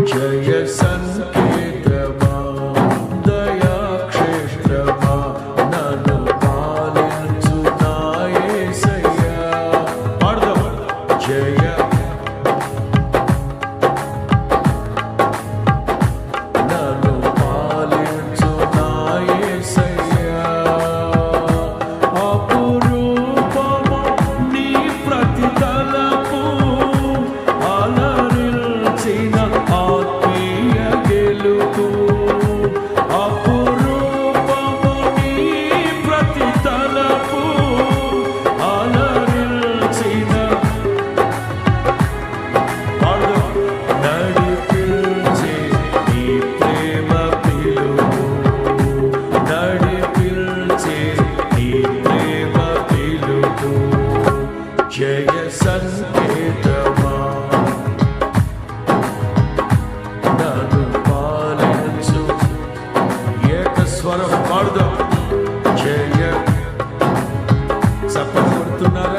జయ సంకేతమా దయాక్షేత్రమా నన్ను పాలించు నా యేసయ్యా. పాడదాం. జయ నన్ను పాలించు నా యేసయ్యా. అపురూపము నీ ప్రతి తలపు అలరిల్చిన ఆత్మీయ గెలుపు. అపురూపము నీ ప్రతి తలపు అలరిల్చిన నడిపించే నీ ప్రేమ పిలుపు. నడిపించే నీ ప్రేమ పిలుపు. జయ సంకేతమా నన్ను పాలించు. ఏక స్వరం పాడుదాం. జయ చప్పట్లు కొడుతున్నారా?